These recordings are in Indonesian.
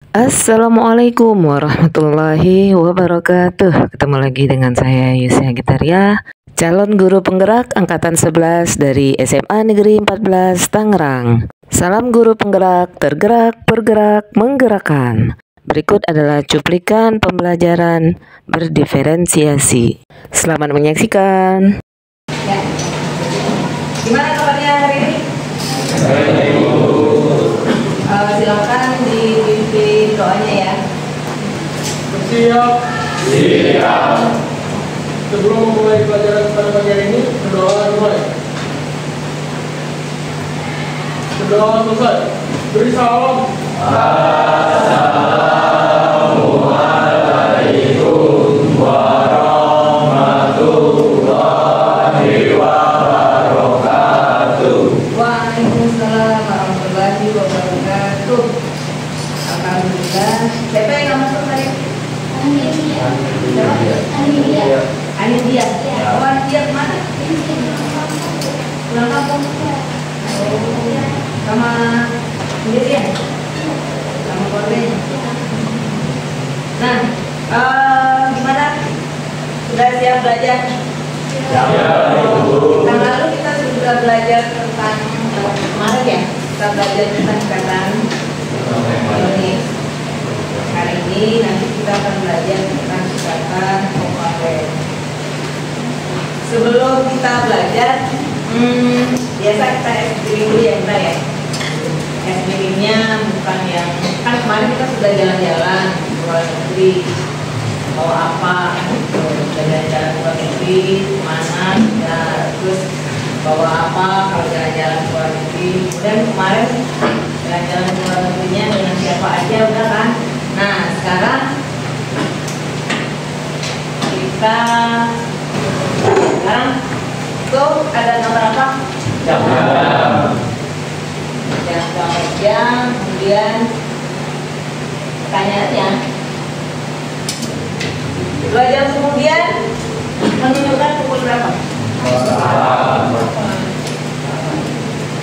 Assalamualaikum warahmatullahi wabarakatuh. Ketemu lagi dengan saya Yusya Gitaria, calon guru penggerak angkatan 11 dari SMA Negeri 14 Tangerang. Salam guru penggerak, tergerak, bergerak, menggerakkan. Berikut adalah cuplikan pembelajaran berdiferensiasi. Selamat menyaksikan. Ya. Gimana kabarnya hari ini? Silakan dipimpin doanya ya. Siap. Sebelum memulai pelajaran pada pagi hari ini, berdoa dimulai. Berdoa selesai. Beri salam. Assalamualaikum warahmatullahi wabarakatuh. Waalaikumsalam warahmatullahi wabarakatuh. Alhamdulillah. Siapa yang nggak masuk tadi? Anidia. Oh, Anidia kemana? Pulang kampung. Sama sendiri ya? Sama keluarganya. Nah, gimana? Sudah siap belajar? Tahun lalu kita sudah belajar tentang kemarin ya, kita belajar tentang ikatan ionik. Hari ini nanti kita akan belajar tentang ikatan kovalen. Sebelum kita belajar, biasa kita estimasi dulu ya kita ya. Estimasinya bukan yang kan kemarin kita sudah jalan-jalan ke luar negeri. Bawa apa? Jalan-jalan ke luar negeri, kemana? Ya, terus bawa apa kalau jalan-jalan ke luar negeri? Kemudian kemarin jalan-jalan ke luar negerinya dengan siapa aja udah kan? Nah sekarang sekarang tuh ada nomor apa? Jam, kemudian pertanyaannya 2 jam kemudian menunjukkan pukul berapa?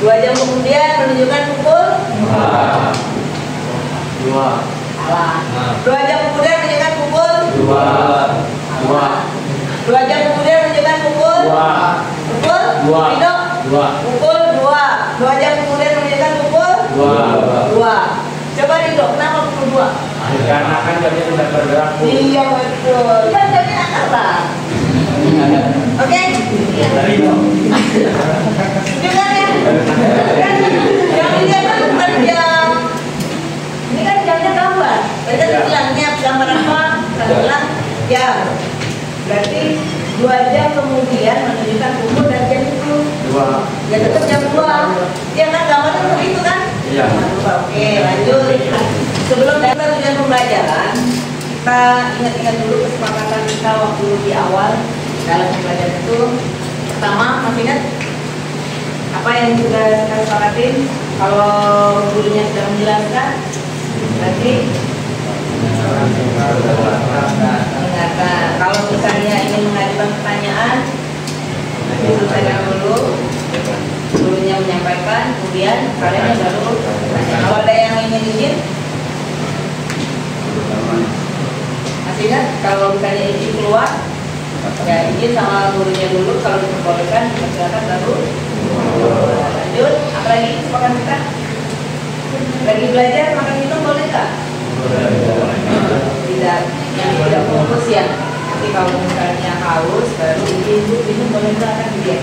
2 jam kemudian menunjukkan pukul 2. salah. 2 jam kemudian menunjukkan pukul 2 jam kemudian menunjukkan pukul 2. Ridho? Pukul 2. 2 jam kemudian menunjukkan pukul 2. Coba Ridho, kenapa pukul 2? Karena kan jamnya tidak bergerak. Iya betul. Kan jamnya akar. Oke? Juga ya? Kan yang ini kan bukan jam. Ini kan jamnya gambar. Kita bilangnya gambar apa? Kita bilang jam. Berarti 2 jam kemudian menunjukkan pukul dan jam itu 2. Ya tetap jam 2. Ya kan gambarnya seperti itu kan? Iya. Oke, lanjut. Sebelum kita tujuan pembelajaran, kita ingat-ingat dulu kesepakatan kita waktu di awal dalam pembelajaran itu. Pertama, masih ingat apa yang sudah kita sepakatin? Kalau gurunya sudah menjelaskan, berarti mendengarkan. Kalau misalnya ingin mengajukan pertanyaan, diselesaikan dulu, gurunya menyampaikan, kemudian kalian baru tanya. Kalau ada yang ingin masih ingat kalau misalnya izin keluar, ya izin sama gurunya dulu. Kalau diperbolehkan, silakan baru lanjut. Apalagi sepakat kita lagi belajar makan minum boleh nggak? Tidak, yang tidak fokus ya. Nanti kalau misalnya haus baru izin minum boleh nggak kan dia.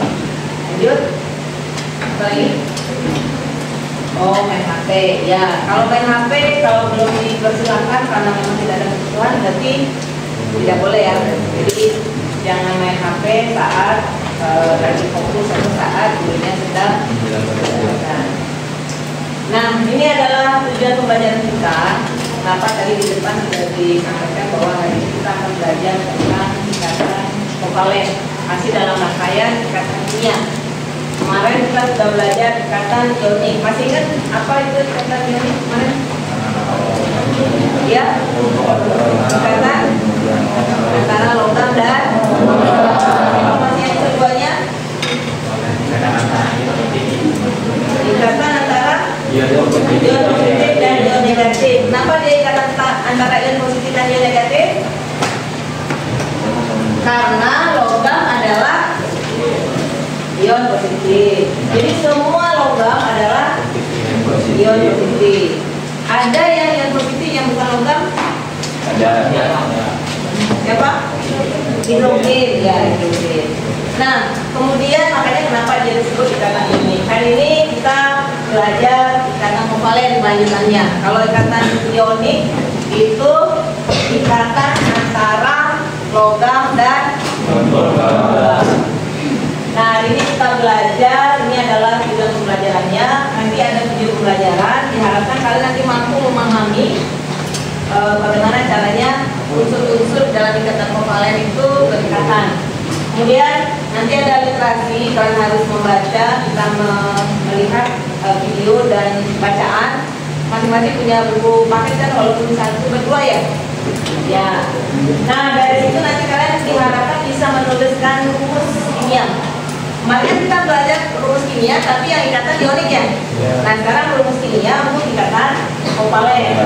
Lanjut. Apalagi? Oh, main HP. Ya, kalau main HP kalau belum dipersilakan karena memang tidak ada kebutuhan berarti tidak boleh ya. Jadi jangan main HP saat lagi fokus atau saat gurunya sedang menjelaskan. Nah, ini adalah tujuan pembelajaran kita. Kenapa tadi di depan sudah disampaikan bahwa hari ini kita akan belajar tentang ikatan kovalen, masih dalam rangkaian ikatan kimia. Kemarin kita sudah belajar ikatan ionik. Masih ingat apa itu ikatan ionik kemarin? Ya, ikatan antara logam dan informasi yang keduanya ikatan antara ion positif dan ion negatif. Kenapa dia ikatan ikatan antara ion positif dan ion negatif? Karena logam adalah ion positif. Jadi semua logam adalah ion positif. Ada yang ion positif yang bukan logam? Ada. Siapa? Hidrogen, ya hidrogen. Nah, kemudian makanya kenapa dia disebut ikatan ionik. Hari ini kita belajar ikatan kovalen lanjutannya. Kalau ikatan ionik itu ikatan antara logam dan logam. Nah, hari ini kita belajar, ini adalah video pembelajarannya. Nanti ada video pembelajaran, diharapkan kalian nanti mampu memahami bagaimana caranya unsur-unsur dalam ikatan kovalen itu berikatan. Kemudian nanti ada literasi, kalian harus membaca, kita melihat video dan bacaan. Masing-masing punya buku paket kan, walaupun satu berdua ya. Ya. Nah, dari situ nanti kalian diharapkan bisa menuliskan rumus kimia. Kemarin kita belajar rumus kimia, tapi yang ikatan ionik ya. Nah, sekarang rumus kimia untuk ikatan kovalen.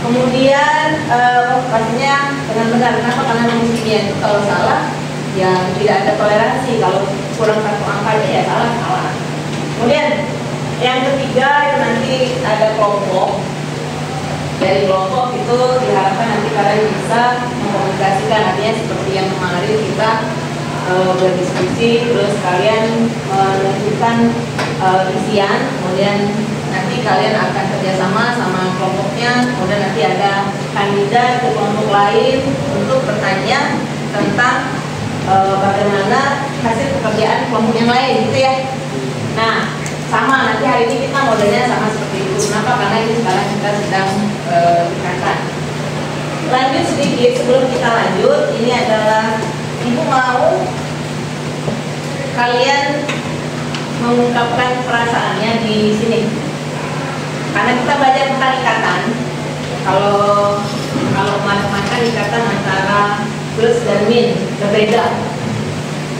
Kemudian pastinya dengan benar. Kenapa? Karena rumus kimia itu kalau salah ya tidak ada toleransi. Kalau kurang satu angkanya ya salah. Kemudian yang ketiga itu nanti ada kelompok. Dari kelompok itu diharapkan nanti kalian bisa mengkomunikasikan, artinya seperti yang kemarin kita berdiskusi, terus kalian menentukan isian, kemudian nanti kalian akan kerjasama sama kelompoknya, kemudian nanti ada kandidat ke kelompok lain untuk bertanya tentang bagaimana hasil pekerjaan kelompok yang lain, gitu ya. Nah, sama nanti hari ini kita modelnya sama seperti itu. Kenapa? Karena ini sekarang kita sedang ikatan. Lanjut sedikit sebelum kita lanjut, ini adalah ibu mau kalian mengungkapkan perasaannya di sini. Karena kita belajar tentang ikatan. Kalau kemarin ikatan antara plus dan min berbeda.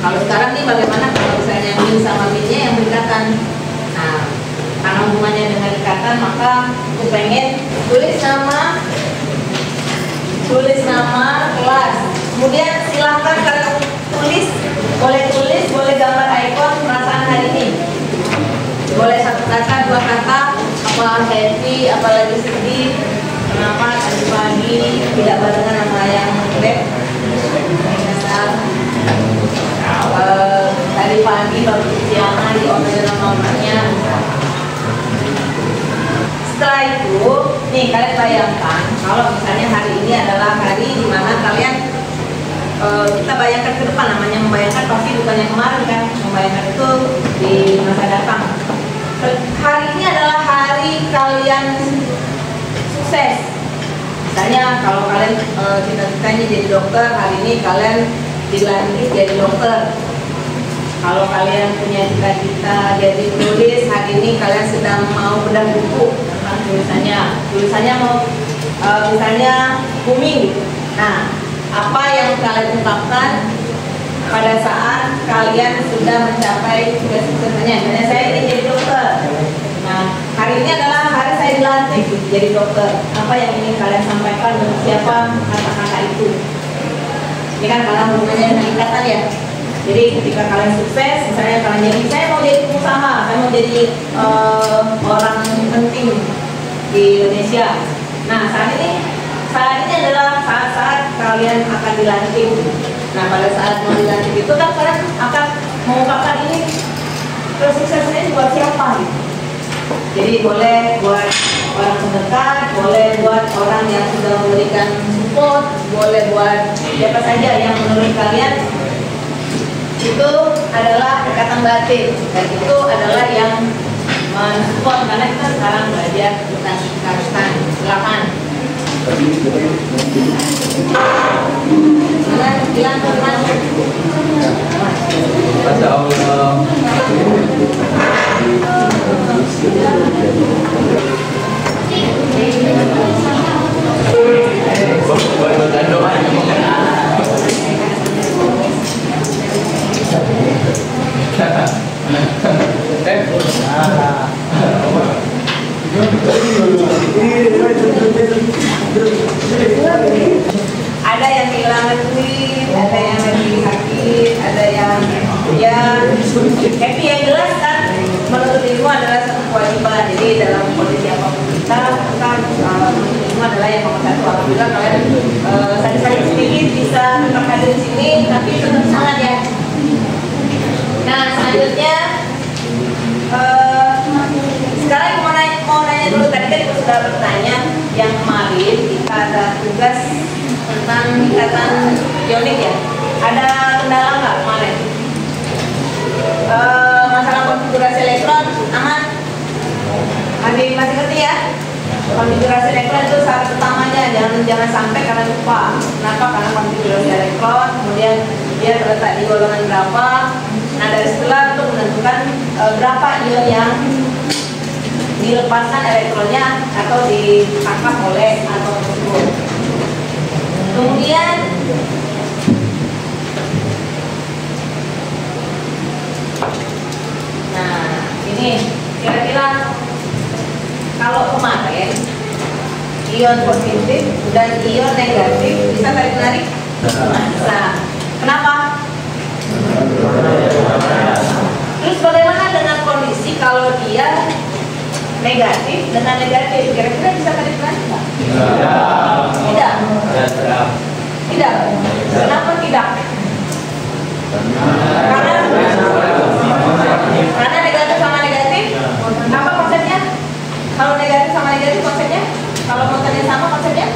Kalau sekarang nih bagaimana kalau misalnya min sama minnya yang berikatan? Nah, karena hubungannya dengan ikatan, maka aku pengen tulis nama kelas. Kemudian silahkan kalian tulis, boleh gambar ikon perasaan hari ini. Boleh satu kata, dua kata, apa happy, apa lagi sedih, kenapa tadi pagi tidak barengan sama yang beb, tadi pagi baru kesiangan di order sama mamanya. Setelah itu, nih kalian bayangkan kalau misalnya hari ini adalah hari di mana kalian kita bayangkan ke depan, namanya membayangkan pasti bukan yang kemarin kan, membayangkan itu di masa datang. Hari ini adalah hari kalian sukses. Misalnya kalau kalian cita-citanya jadi dokter, hari ini kalian dilantik jadi dokter. Kalau kalian punya cita-cita jadi penulis, hari ini kalian sedang mau bedah buku tentang tulisannya mau misalnya booming. Nah, apa yang kalian ungkapkan pada saat kalian sudah mencapai tugas-tugasnya? Misalnya saya ingin jadi dokter. Nah, hari ini adalah hari saya dilantik jadi dokter. Apa yang ingin kalian sampaikan untuk siapa kata-kata itu? Ini kan karena hubungannya dengan ikatan ya. Jadi ketika kalian sukses, misalnya kalian jadi, saya mau jadi pengusaha, saya mau jadi orang penting di Indonesia. Nah, saat ini adalah saat-saat kalian akan dilantik. Nah, pada saat mau dilantik itu kan kalian akan mengungkapkan ini kesuksesnya buat siapa gitu. Jadi boleh buat orang terdekat, boleh buat orang yang sudah memberikan support, boleh buat siapa saja yang menurut kalian itu adalah ikatan batin, dan itu adalah yang mensupport, karena kita sekarang belajar tentang ikatan. Silakan. Bilang teman. Masya Allah. dalam kondisi apapun kita semua adalah yang nomor satu. Alhamdulillah kalian sakit-sakit sedikit bisa tetap hadir di sini, tapi tetap semangat ya. Nah selanjutnya sekarang mau nanya dulu, tadi kan kita sudah bertanya yang kemarin kita ada tugas tentang ikatan ionik ya. Ada kendala nggak kemarin? Masalah konfigurasi elektron aman? Masih ngerti ya? Konfigurasi elektron itu syarat utamanya, jangan sampai karena lupa. Kenapa? Karena konfigurasi elektron kemudian dia terletak di golongan berapa. Nah dari setelah untuk menentukan berapa ion yang dilepaskan elektronnya atau ditangkap oleh atom tersebut. Kemudian nah ini kira-kira kalau kemarin ion positif dan ion negatif bisa tarik menarik? Bisa. Kenapa? Terus bagaimana dengan kondisi kalau dia negatif dengan negatif? Kira-kira bisa tarik menarik nggak? Tidak. Tidak. Kenapa tidak? Karena negatif sama negatif. Apa konsepnya? Kalau negatif sama negatif konsepnya? Kalau muatannya sama konsepnya?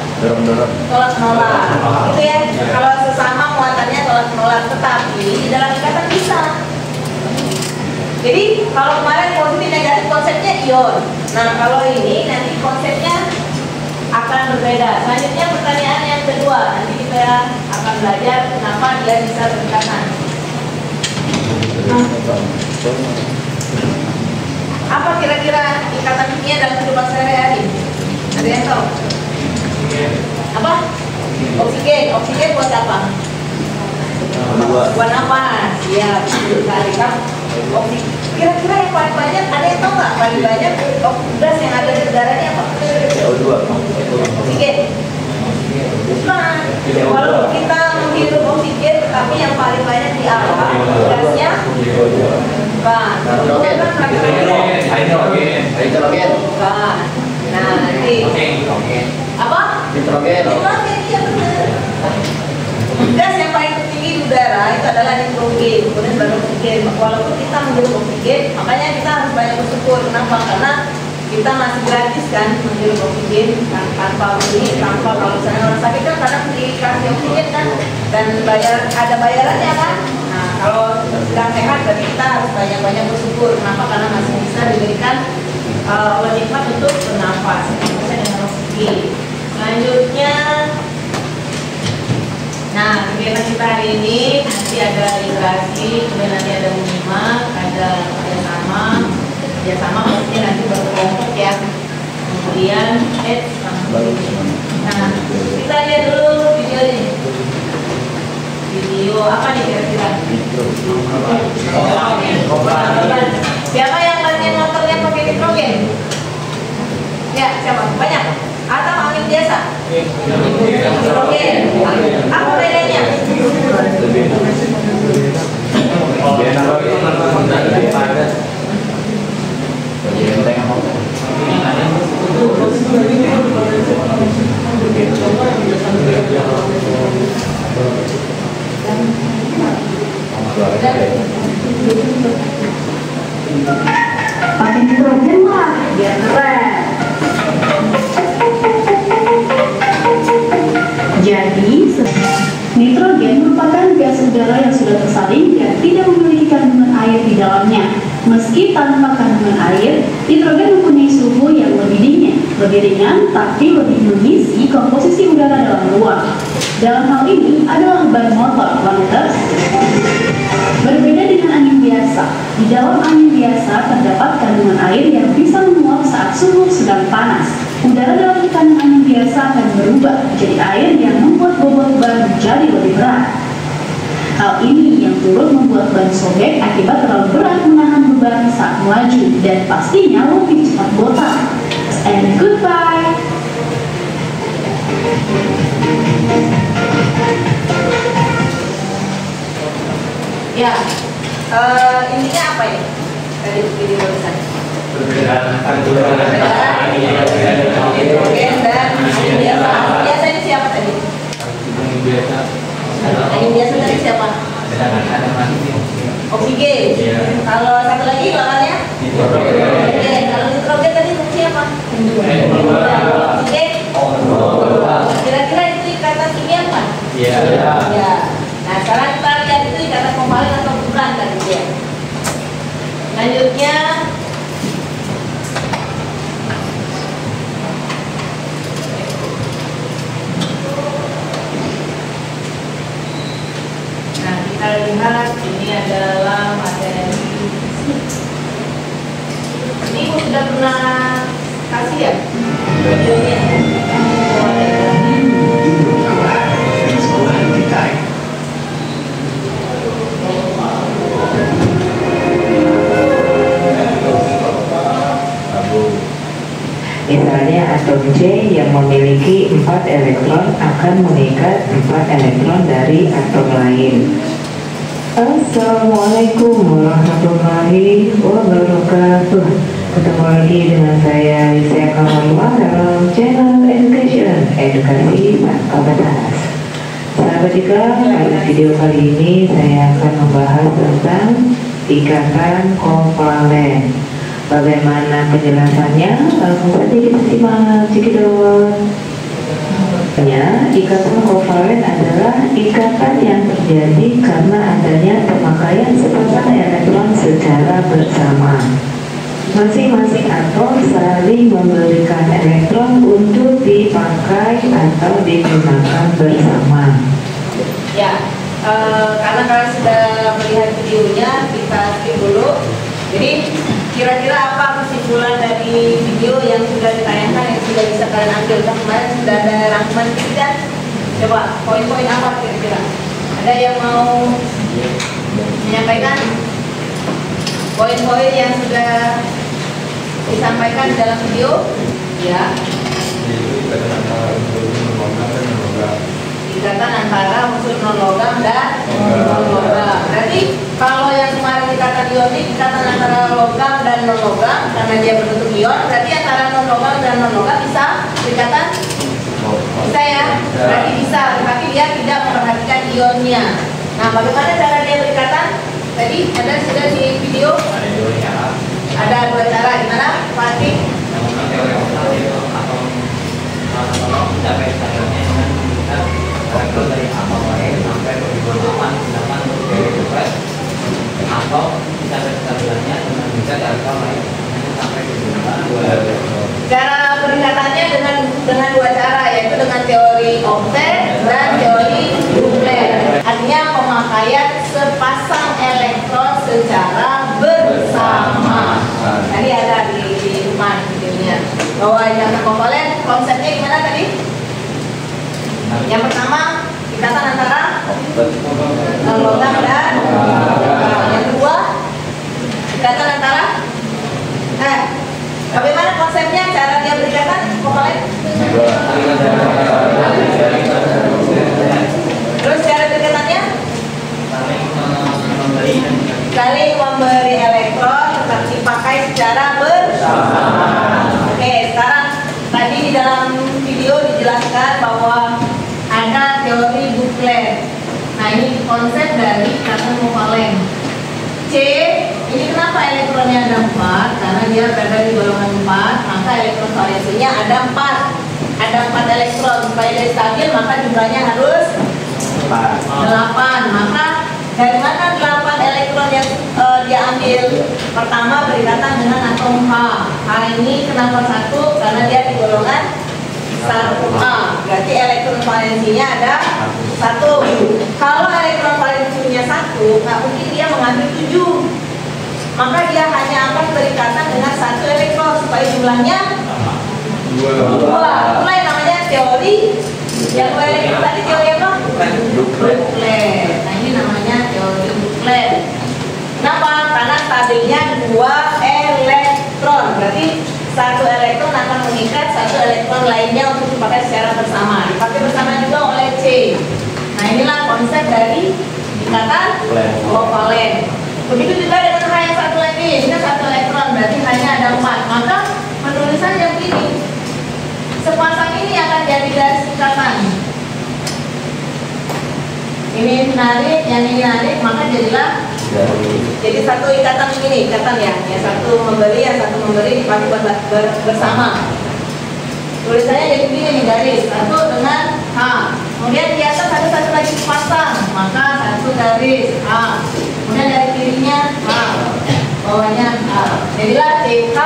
Tolak menolak. Itu ya. Kalau sesama muatannya tolak menolak, tetapi di dalam ikatan bisa. Jadi kalau kemarin positif negatif konsepnya ion. Nah kalau ini nanti konsepnya akan berbeda. Selanjutnya pertanyaan yang kedua, nanti kita akan belajar kenapa dia bisa berdekatan. Apa kira-kira ikatan kimia dalam kehidupan sehari-hari? Ada yang tahu? Apa? Oksigen. Oksigen buat apa? Buat apa? Siap. Sekali kan? Kira-kira yang paling banyak, ada yang tahu nggak paling banyak gas yang ada di udara ini apa? CO2. Oksigen. Bukan. Kalau kita menghirup oksigen, tetapi yang paling banyak di alam gasnya bukan. Hidrogen. Bukan. Nah nanti apa? Nitrogen. Iya benar. Gas yang paling tertinggi di udara itu adalah nitrogen, kemudian baru oksigen. Walaupun kita menghirup oksigen, makanya kita harus banyak bersyukur. Kenapa? Karena kita masih gratis kan menghirup oksigen tanpa beli, tanpa kalau misalnya orang sakit kan kadang dikasih oksigen kan dan ada bayarannya kan. Nah kalau sedang sehat berarti kita harus banyak-banyak bersyukur. Kenapa? Karena masih bisa diberikan Allah nikmat untuk bernafas dengan oksigen. Selanjutnya, nah kegiatan kita hari ini nanti ada literasi, kemudian nanti ada menyimak, ada kerjasama maksudnya nanti berkelompok ya. Kemudian nah kita lihat dulu video ini. Video apa nih kira-kira? Siapa yang gantiin motornya pakai nitrogen? Ya, siapa? Banyak? Atau angin biasa? Nitrogen. Apa bedanya? Pakai nitrogen lah biar keren. Jadi nitrogen merupakan gas udara yang sudah tersaring dan tidak memiliki kandungan air di dalamnya. Meski tanpa kandungan air, nitrogen mempunyai suhu yang lebih ringan, tapi lebih mengisi komposisi udara dalam ruang. Dalam hal ini adalah ban motor planeter. Berbeda dengan angin biasa, di dalam angin biasa terdapat kandungan air yang bisa menguap saat suhu sedang panas. Udara dalam tekanan angin biasa akan berubah menjadi air yang membuat bobot ban menjadi lebih berat. Hal ini yang turut membuat ban sobek akibat terlalu berat menahan beban saat melaju dan pastinya lebih cepat botak. And goodbye. Ya, intinya apa ini? Tadi video barusan. Nitrogen dan angin biasa. Biasa ini siapa tadi? Angin biasa tadi siapa? Oksigen. Kalau satu lagi lawannya? Nitrogen. Kalau nitrogen tadi siapa? Oksigen. Kira-kira itu ikatan kimia apa? Iya. Ya. Nah, sekarang kita lihat itu ikatan kovalen atau bukan tadi ya. Selanjutnya kita lihat ini adalah materi. Ini Ibu sudah pernah kasih ya videonya? Misalnya atom C yang memiliki 4 elektron akan mengikat 4 elektron dari atom lain. Assalamualaikum warahmatullahi wabarakatuh. Ketemu lagi dengan saya Yusya Kamalwa dalam channel Education Edukasi Tanpa Batas. Sahabat Ika, pada video kali ini saya akan membahas tentang ikatan kovalen. Bagaimana penjelasannya? Langsung saja kita simak cekidot. Ikatan kovalen adalah ikatan yang terjadi karena adanya pemakaian sepasang elektron secara bersama. Masing-masing atom saling memberikan elektron untuk dipakai atau digunakan bersama. Ya, karena kalian sudah melihat videonya, kita skip dulu. Jadi kira-kira apa kesimpulan dari video yang sudah ditayangkan yang sudah bisa kalian ambil? Kemarin sudah ada rangkuman tidak? Coba poin-poin apa kira-kira? Ada yang mau menyampaikan poin-poin yang sudah disampaikan dalam video? Ya. Ikatan antara unsur non-logam dan non-logam. Berarti kalau yang kemarin ikatan ionik, ikatan antara logam dan non-logam karena dia berbentuk ion, berarti antara non-logam dan non-logam bisa ikatan? Bisa ya? Berarti bisa, tapi dia tidak memperhatikan ionnya. Nah, bagaimana cara dia berikatan? Tadi ada sudah di video? Ada dua cara. Gimana, Fatih? Dari atom lain sampai ke bidon aman, sedangkan untuk dari depress atau bisa kestabilannya dengan bisa dari atom lain sampai ke bidon Cara perikatannya dengan dua cara, yaitu dengan teori oktet dan teori duplet. Artinya pemakaian sepasang elektron secara bersama. Tadi ada di depan videonya bahwa yang kovalen konsepnya gimana tadi? Yang pertama, ikatan antara logam dan yang kedua, ikatan antara bagaimana konsepnya cara dia berikatan kovalen? Terus cara berikatannya? Saling memberi elektron tetap dipakai secara bersama. Oke, sekarang tadi di dalam video dijelaskan bahwa ada teori duplet. Nah, ini konsep dari ikatan kovalen. C, ini kenapa elektronnya ada 4? Karena dia berada di golongan 4, maka elektron valensinya ada 4. Ada 4 elektron. Supaya dia stabil, maka jumlahnya harus 8. Maka dari mana 8 elektron yang dia ambil? Pertama berikatan dengan atom H. H ini kenapa 1? Karena dia di golongan 1A, berarti elektron valensinya ada 1. Kalau elektron valensinya 1, nggak mungkin dia mengambil 7. Maka dia hanya akan berikatan dengan 1 elektron supaya jumlahnya 2. Itulah yang namanya teori yang elektron tadi teori apa? Duplet. Nah, ini namanya teori duplet. Kenapa? Karena stabilnya 2 elektron. Berarti 1 elektron akan mengikat 1 elektron lainnya untuk dipakai secara bersama. Dipakai bersama juga oleh C. Nah, inilah konsep dari ikatan kovalen. Begitu juga dengan H yang satu lagi. Ini 1 elektron, berarti hanya ada 4. garis ikatan. Ini narik, yang ini narik, maka jadilah jadi satu ikatan ini, ikatan ya. Yang satu memberi, yang satu memberi dipakai bersama. Tulisannya jadi begini nih, garis satu dengan H. Kemudian di atas ada satu lagi sepasang, maka satu garis H. Kemudian dari kirinya H, bawahnya H. Jadilah CH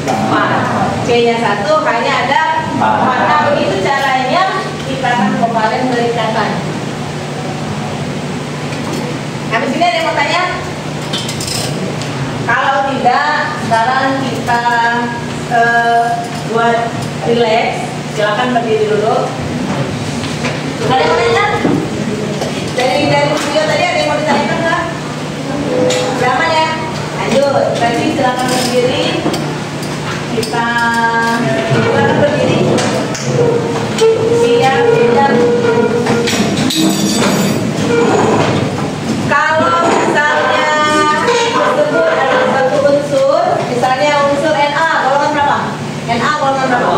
4. C-nya 1, H-nya ada 4. Nah, begitu caranya ikatan kovalen berikatan. Habis ini ada yang mau tanya? Kalau tidak, sekarang kita buat relax. Silakan berdiri dulu. Ada yang mau tanya? Dari video tadi ada yang mau ditanyakan nggak? Aman ya? Lanjut. Berarti silakan berdiri. Kita silakan berdiri. Siap. Kalau misalnya disebut ada satu unsur, misalnya unsur Na, golongan berapa? Na golongan berapa?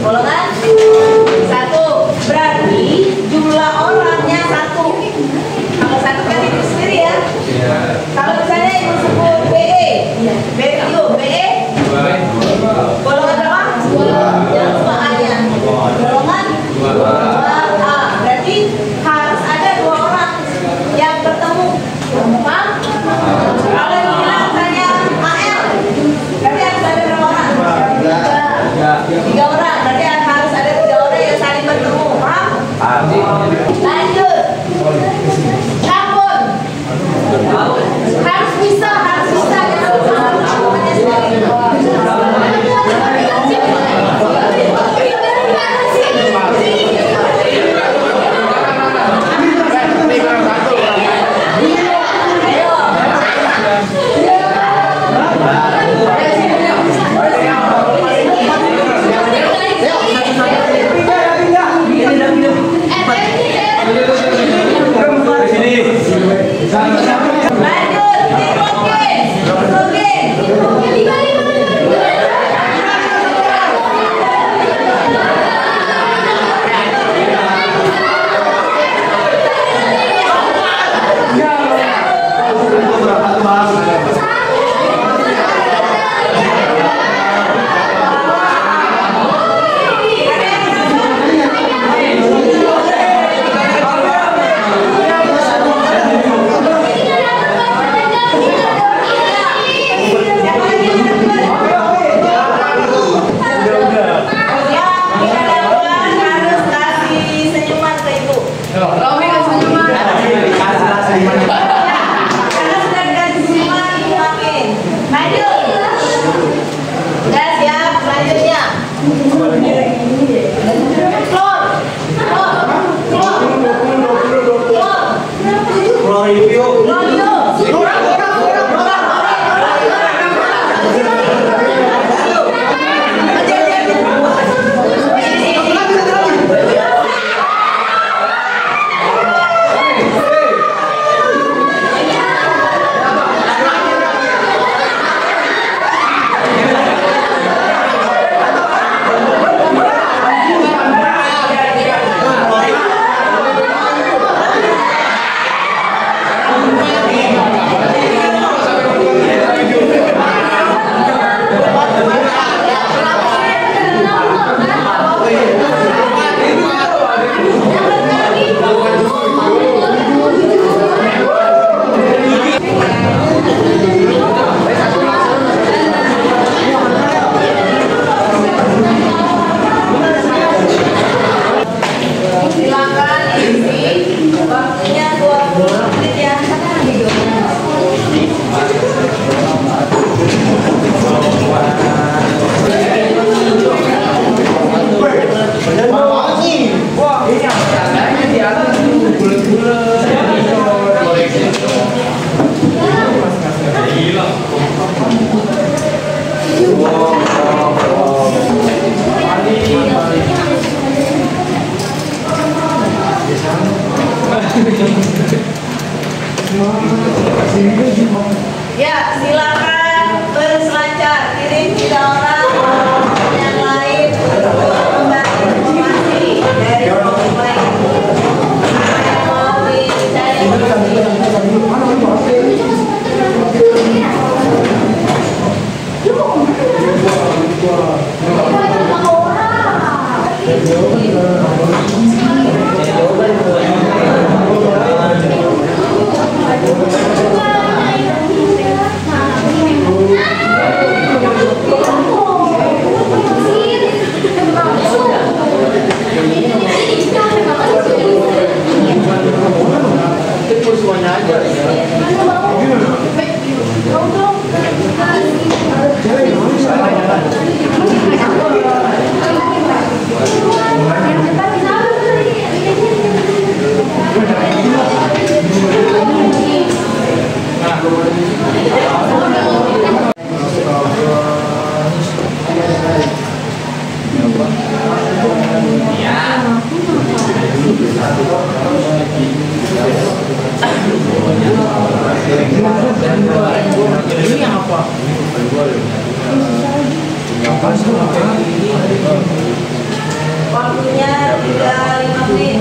Golongan 1. Berarti jumlah orangnya 1. Kalau 1 kan itu sendiri ya. Kalau misalnya yang disebut BE, golongan berapa? 2. Jangan lupa A-nya. Golongan 2A. Berarti harus ada 2 orang yang bertemu. Paham? Kalau yang bilang saya AL, berarti harus ada berapa orang? 3 orang. Berarti harus ada 3 orang yang saling bertemu. Paham? Lanjut. Campur. Harus bisa. Jangan lupa lakukannya sendiri. Ya, silakan berselancar, kirim 3 orang yang lain untuk membantu. Waktunya 35 menit.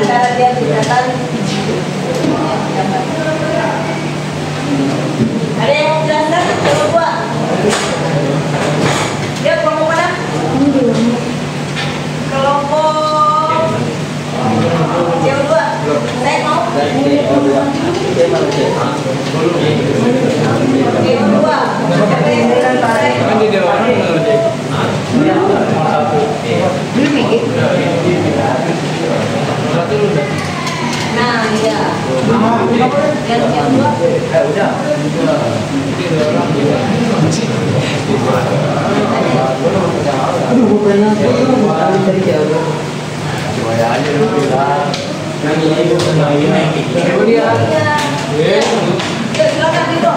Cara dia kelihatan. Ada yang mau jelaskan? Coba gua. Dia kelompok mana? Kelompok CO2. Saya mau. CO2. Nah, iya. Yang CO2. Udah. Aduh, gue pengen Silakan itu.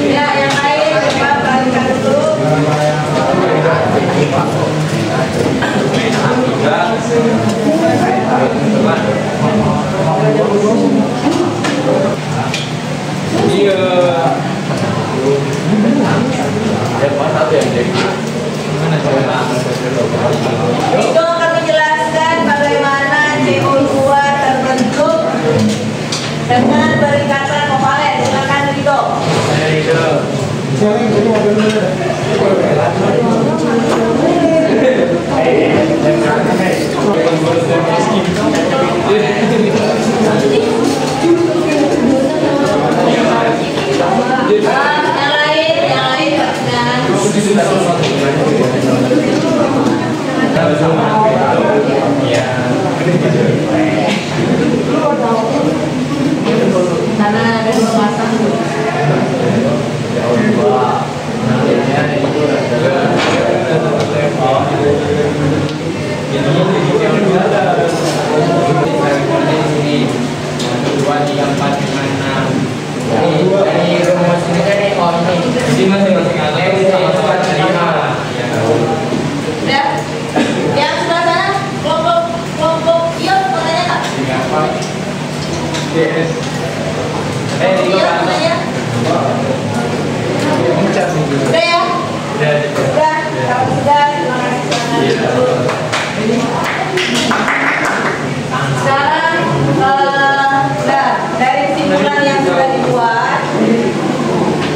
Ya, yang lain coba balikan dulu. Itu akan menjelaskan bagaimana CO2 terbentuk dengan berikatan kovalen. Silakan Rido.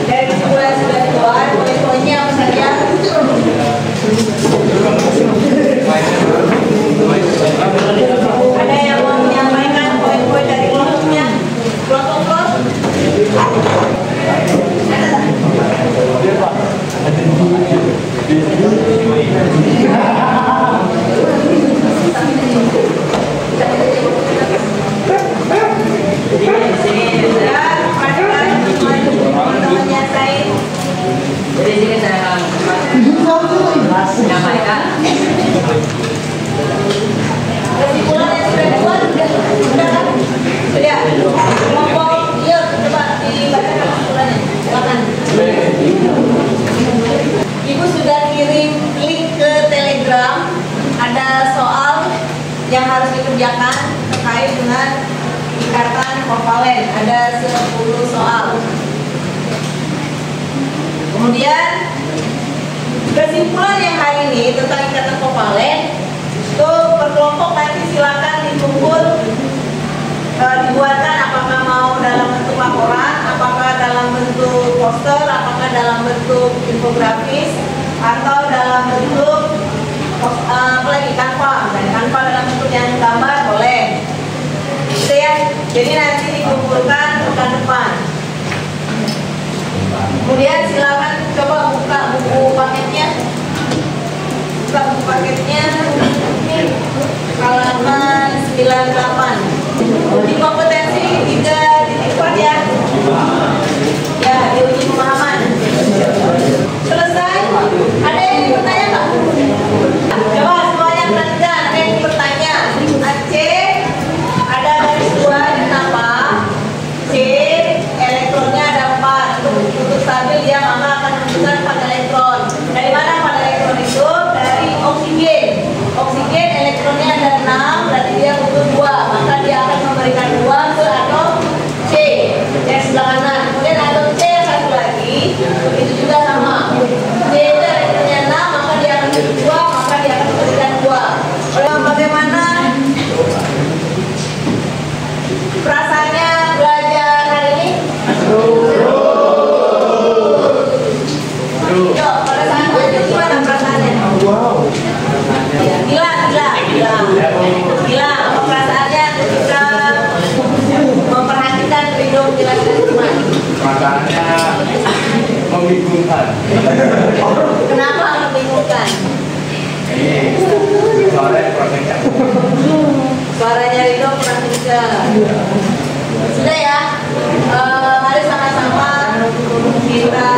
Dari kesimpulan yang sudah dibuat, poin-poinnya Jadi sini saya akan menyampaikan kesimpulan yang sudah dibuat. Sudah kan? Sudah. Kelompok yuk coba dibaca kesimpulannya. Silakan. Ibu sudah kirim link ke Telegram. Ada soal yang harus dikerjakan terkait dengan ikatan kovalen. Ada 10 soal. Kemudian kesimpulan yang hari ini tentang ikatan kovalen itu per kelompok nanti silakan dikumpul, dibuatkan apakah mau dalam bentuk laporan, apakah dalam bentuk poster, apakah dalam bentuk infografis, atau dalam bentuk apalagi kanva, dan kanva dalam bentuk yang gambar boleh. Gitu ya. Jadi nanti dikumpulkan pekan depan. Kemudian silakan coba buka buku paketnya. Buka buku paketnya. Ini halaman 98. Uji kompetensi 3.4 ya. Ya, diuji pemahaman. Selesai. Ada yang bertanya nggak? Coba semuanya perhatikan. Ada yang bertanya. Aceh ada garis 2 kenapa? C elektronnya ada 4. Untuk stabil dia maka akan menunjukkan 4 elektron. Dari mana 4 elektron itu? Dari oksigen. Oksigen elektronnya ada 6, berarti dia butuh 2. Maka dia akan memberikan 2 ke atom C yang sebelah kanan. Kemudian atom C yang satu lagi itu juga sama. C itu elektronnya 6, maka dia akan butuh 2, maka dia akan memberikan 2. Bagaimana perasaannya belajar hari ini? Yuk, pada saat belajar gimana perasaannya? Gila, apa perasaannya ketika memperhatikan video penjelasan teman? Perasaannya membingungkan. Kenapa membingungkan? Ini suaranya kurang kencang. Suaranya Rido kurang kencang. Sudah ya, mari sama-sama kita